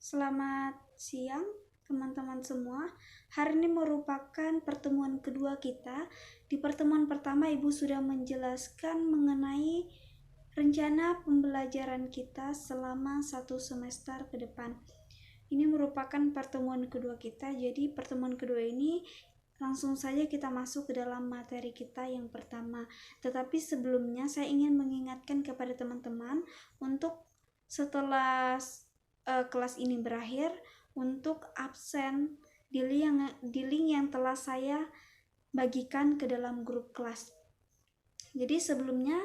Selamat siang teman-teman semua. Hari ini merupakan pertemuan kedua kita. Di pertemuan pertama Ibu sudah menjelaskan mengenai rencana pembelajaran kita selama 1 semester ke depan. Ini merupakan pertemuan kedua kita. Jadi pertemuan kedua ini langsung saja kita masuk ke dalam materi kita yang pertama. Tetapi sebelumnya saya ingin mengingatkan kepada teman-teman untuk setelah kelas ini berakhir, untuk absen di link yang telah saya bagikan ke dalam grup kelas. Jadi sebelumnya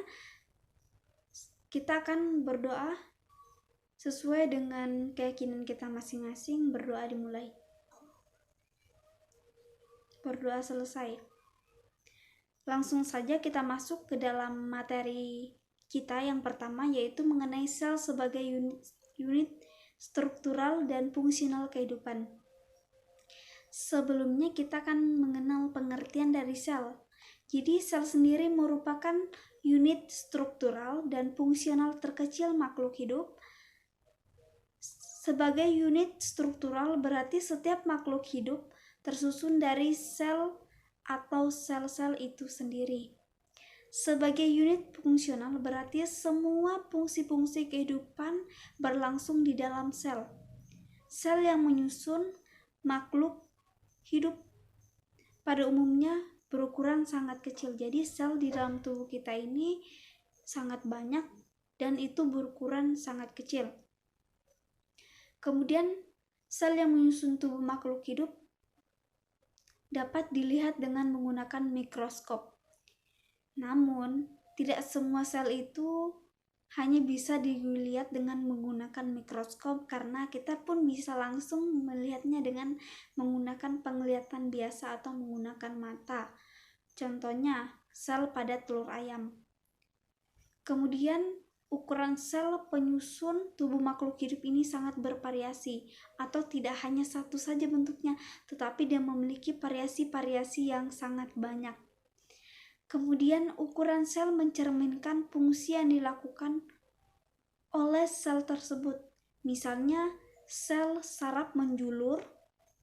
kita akan berdoa sesuai dengan keyakinan kita masing-masing. Berdoa dimulai. Berdoa selesai. Langsung saja kita masuk ke dalam materi kita yang pertama, yaitu mengenai sel sebagai unit struktural dan fungsional kehidupan. Sebelumnya kita akan mengenal pengertian dari sel. Jadi sel sendiri merupakan unit struktural dan fungsional terkecil makhluk hidup. Sebagai unit struktural berarti setiap makhluk hidup tersusun dari sel atau sel-sel itu sendiri. Sebagai unit fungsional berarti semua fungsi-fungsi kehidupan berlangsung di dalam sel. Sel yang menyusun makhluk hidup pada umumnya berukuran sangat kecil. Jadi sel di dalam tubuh kita ini sangat banyak dan itu berukuran sangat kecil. Kemudian sel yang menyusun tubuh makhluk hidup dapat dilihat dengan menggunakan mikroskop. Namun, tidak semua sel itu hanya bisa dilihat dengan menggunakan mikroskop, karena kita pun bisa langsung melihatnya dengan menggunakan penglihatan biasa atau menggunakan mata. Contohnya, sel pada telur ayam. Kemudian, ukuran sel penyusun tubuh makhluk hidup ini sangat bervariasi, atau tidak hanya satu saja bentuknya, tetapi dia memiliki variasi-variasi yang sangat banyak. Kemudian ukuran sel mencerminkan fungsi yang dilakukan oleh sel tersebut. Misalnya sel saraf menjulur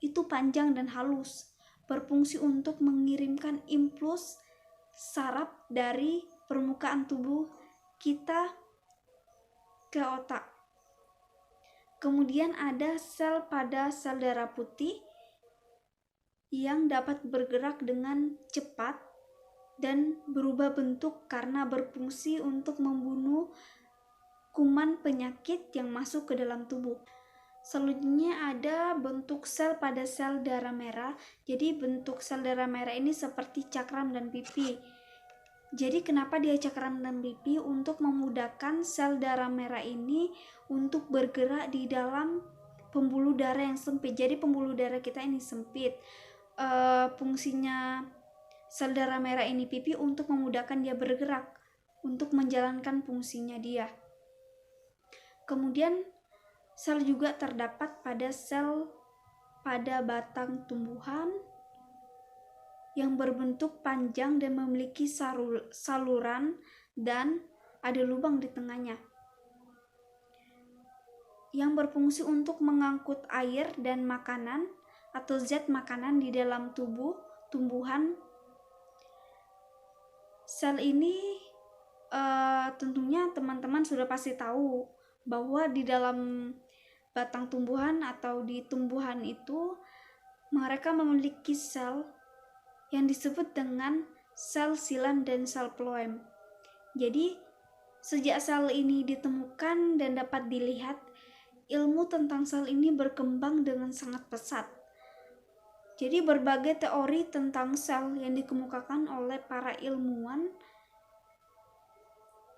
itu panjang dan halus, berfungsi untuk mengirimkan impuls saraf dari permukaan tubuh kita ke otak. Kemudian ada sel pada sel darah putih yang dapat bergerak dengan cepat dan berubah bentuk karena berfungsi untuk membunuh kuman penyakit yang masuk ke dalam tubuh. Selanjutnya ada bentuk sel pada sel darah merah. Jadi bentuk sel darah merah ini seperti cakram dan pipi. Jadi kenapa dia cakram dan pipi? Untuk memudahkan sel darah merah ini untuk bergerak di dalam pembuluh darah yang sempit. Jadi pembuluh darah kita ini sempit. Fungsinya sel darah merah ini pipi untuk memudahkan dia bergerak, untuk menjalankan fungsinya dia. Kemudian sel juga terdapat pada sel pada batang tumbuhan yang berbentuk panjang dan memiliki saluran dan ada lubang di tengahnya, yang berfungsi untuk mengangkut air dan makanan atau zat makanan di dalam tubuh tumbuhan. Sel ini tentunya teman-teman sudah pasti tahu bahwa di dalam batang tumbuhan atau di tumbuhan itu mereka memiliki sel yang disebut dengan sel silan dan sel floem. Jadi sejak sel ini ditemukan dan dapat dilihat, ilmu tentang sel ini berkembang dengan sangat pesat. Jadi berbagai teori tentang sel yang dikemukakan oleh para ilmuwan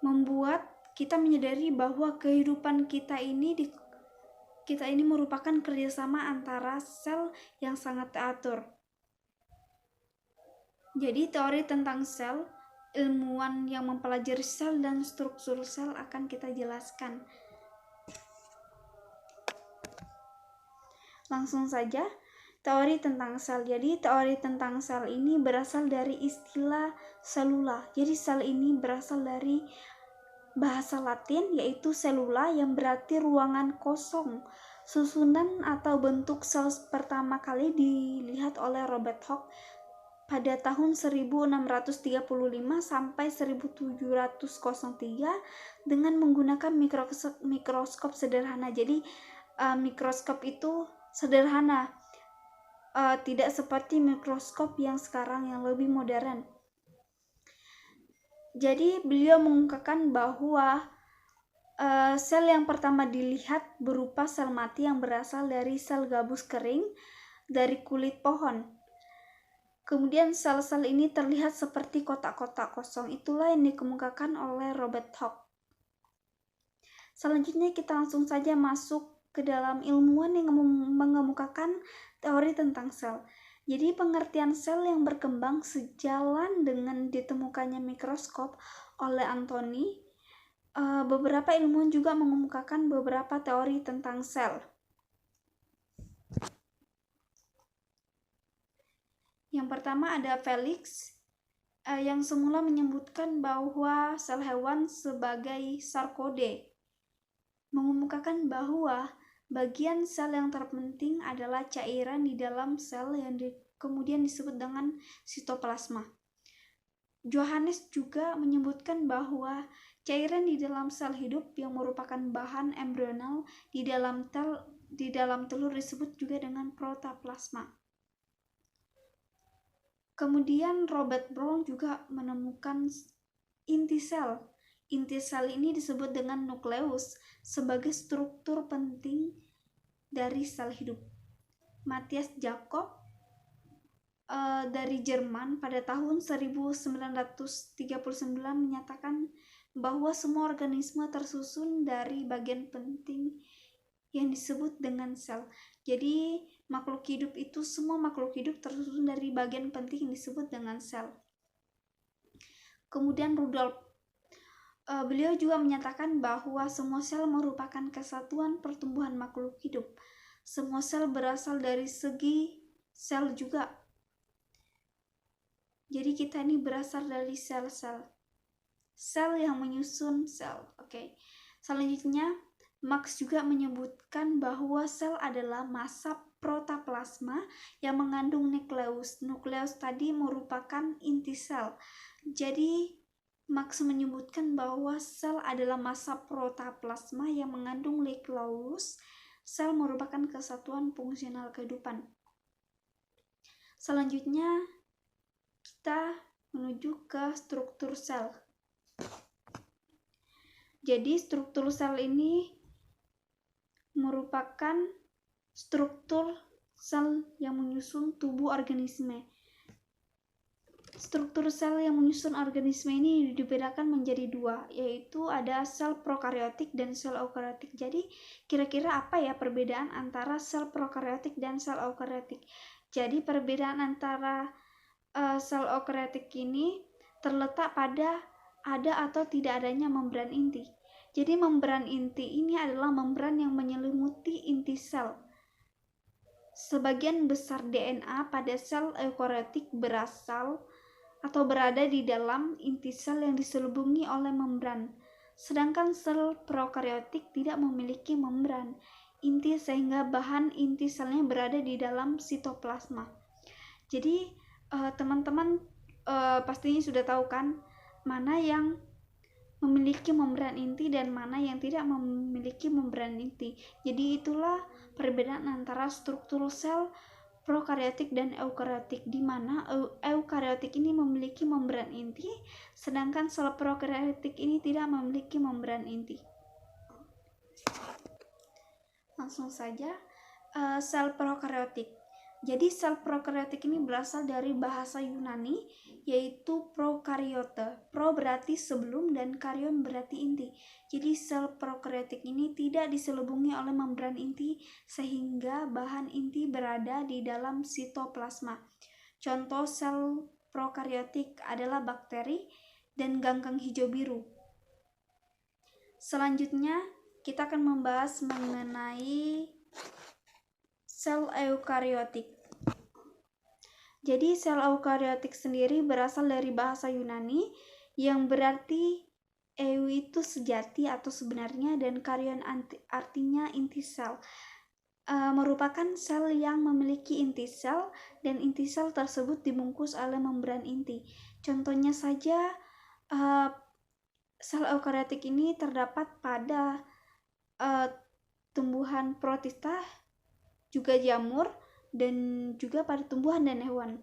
membuat kita menyadari bahwa kehidupan kita ini merupakan kerjasama antara sel yang sangat teratur. Jadi teori tentang sel, ilmuwan yang mempelajari sel dan struktur sel akan kita jelaskan. Langsung saja, teori tentang sel. Jadi teori tentang sel ini berasal dari istilah selula. Jadi sel ini berasal dari bahasa Latin, yaitu cellula, yang berarti ruangan kosong. Susunan atau bentuk sel pertama kali dilihat oleh Robert Hooke pada tahun 1635 sampai 1703 dengan menggunakan mikroskop sederhana. Jadi mikroskop itu sederhana, tidak seperti mikroskop yang sekarang yang lebih modern. Jadi beliau mengungkapkan bahwa sel yang pertama dilihat berupa sel mati yang berasal dari sel gabus kering dari kulit pohon. Kemudian sel-sel ini terlihat seperti kotak-kotak kosong. Itulah yang dikemukakan oleh Robert Hooke. Selanjutnya kita langsung saja masuk ke dalam ilmuwan yang mengemukakan teori tentang sel. Jadi pengertian sel yang berkembang sejalan dengan ditemukannya mikroskop oleh Anthony. Beberapa ilmuwan juga mengemukakan beberapa teori tentang sel. Yang pertama ada Felix, yang semula menyebutkan bahwa sel hewan sebagai sarkode, mengemukakan bahwa bagian sel yang terpenting adalah cairan di dalam sel yang kemudian disebut dengan sitoplasma. Johannes juga menyebutkan bahwa cairan di dalam sel hidup yang merupakan bahan embrional di dalam telur disebut juga dengan protoplasma. Kemudian Robert Brown juga menemukan inti sel. Inti sel ini disebut dengan nukleus sebagai struktur penting dari sel hidup. Matthias Jakob dari Jerman pada tahun 1939 menyatakan bahwa semua organisme tersusun dari bagian penting yang disebut dengan sel. Jadi semua makhluk hidup tersusun dari bagian penting yang disebut dengan sel. Kemudian Rudolf, beliau juga menyatakan bahwa semua sel merupakan kesatuan pertumbuhan makhluk hidup. Semua sel berasal dari segi sel juga. Jadi kita ini berasal dari sel-sel. Sel yang menyusun sel. Oke. Selanjutnya Marx juga menyebutkan bahwa sel adalah massa protoplasma yang mengandung nukleus. Nukleus tadi merupakan inti sel. Jadi Marx menyebutkan bahwa sel adalah massa protoplasma yang mengandung nukleus. Sel merupakan kesatuan fungsional kehidupan. Selanjutnya kita menuju ke struktur sel. Jadi struktur sel ini merupakan struktur sel yang menyusun tubuh organisme. Struktur sel yang menyusun organisme ini dibedakan menjadi dua, yaitu ada sel prokariotik dan sel eukariotik. Jadi kira-kira apa ya perbedaan antara sel prokariotik dan sel eukariotik? Jadi perbedaan antara sel eukariotik ini terletak pada ada atau tidak adanya membran inti. Jadi membran inti ini adalah membran yang menyelimuti inti sel. Sebagian besar DNA pada sel eukariotik berasal atau berada di dalam inti sel yang diselubungi oleh membran. Sedangkan sel prokariotik tidak memiliki membran inti sehingga bahan inti selnya berada di dalam sitoplasma. Jadi teman-teman pastinya sudah tahu kan mana yang memiliki membran inti dan mana yang tidak memiliki membran inti. Jadi itulah perbedaan antara struktur sel prokariotik dan eukariotik, di mana eukariotik ini memiliki membran inti, sedangkan sel prokariotik ini tidak memiliki membran inti. Langsung saja, sel prokariotik. Jadi sel prokariotik ini berasal dari bahasa Yunani, yaitu prokaryote. Pro berarti sebelum dan karyon berarti inti. Jadi sel prokaryotik ini tidak diselubungi oleh membran inti sehingga bahan inti berada di dalam sitoplasma. Contoh sel prokaryotik adalah bakteri dan ganggang hijau biru. Selanjutnya kita akan membahas mengenai sel eukariotik. Jadi sel eukariotik sendiri berasal dari bahasa Yunani yang berarti EU itu sejati atau sebenarnya, dan karyon artinya inti sel. Merupakan sel yang memiliki inti sel, dan inti sel tersebut dibungkus oleh membran inti. Contohnya saja, sel eukariotik ini terdapat pada tumbuhan protista, juga jamur, dan juga pada tumbuhan dan hewan.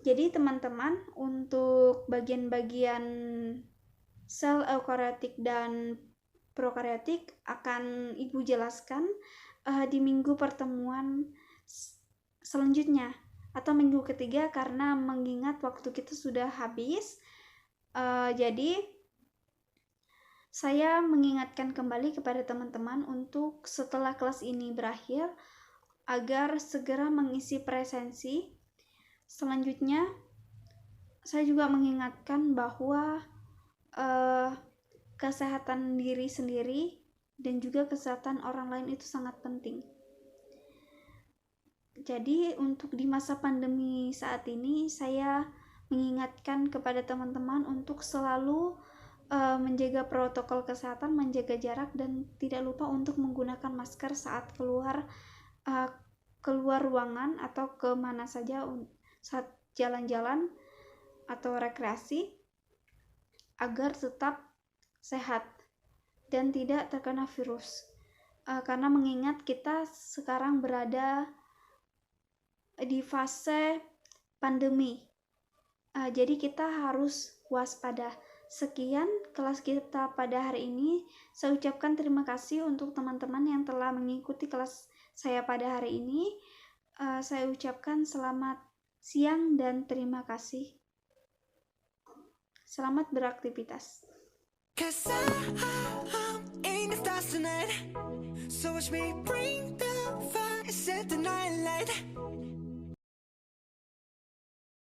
Jadi teman-teman, untuk bagian-bagian sel eukariotik dan prokariotik akan Ibu jelaskan di minggu pertemuan selanjutnya atau minggu ketiga, karena mengingat waktu kita sudah habis. Jadi saya mengingatkan kembali kepada teman-teman untuk setelah kelas ini berakhir agar segera mengisi presensi. Selanjutnya, saya juga mengingatkan bahwa kesehatan diri sendiri dan juga kesehatan orang lain itu sangat penting. Jadi untuk di masa pandemi saat ini, saya mengingatkan kepada teman-teman untuk selalu menjaga protokol kesehatan, menjaga jarak, dan tidak lupa untuk menggunakan masker saat keluar ruangan atau kemana saja saat jalan-jalan atau rekreasi, agar tetap sehat dan tidak terkena virus. Karena mengingat kita sekarang berada di fase pandemi, jadi kita harus waspada. Sekian kelas kita pada hari ini. Saya ucapkan terima kasih untuk teman-teman yang telah mengikuti kelas saya pada hari ini. Saya ucapkan selamat siang dan terima kasih. Selamat beraktivitas. Cause I'm in the stars tonight, so watch me bring the fire, set the night light.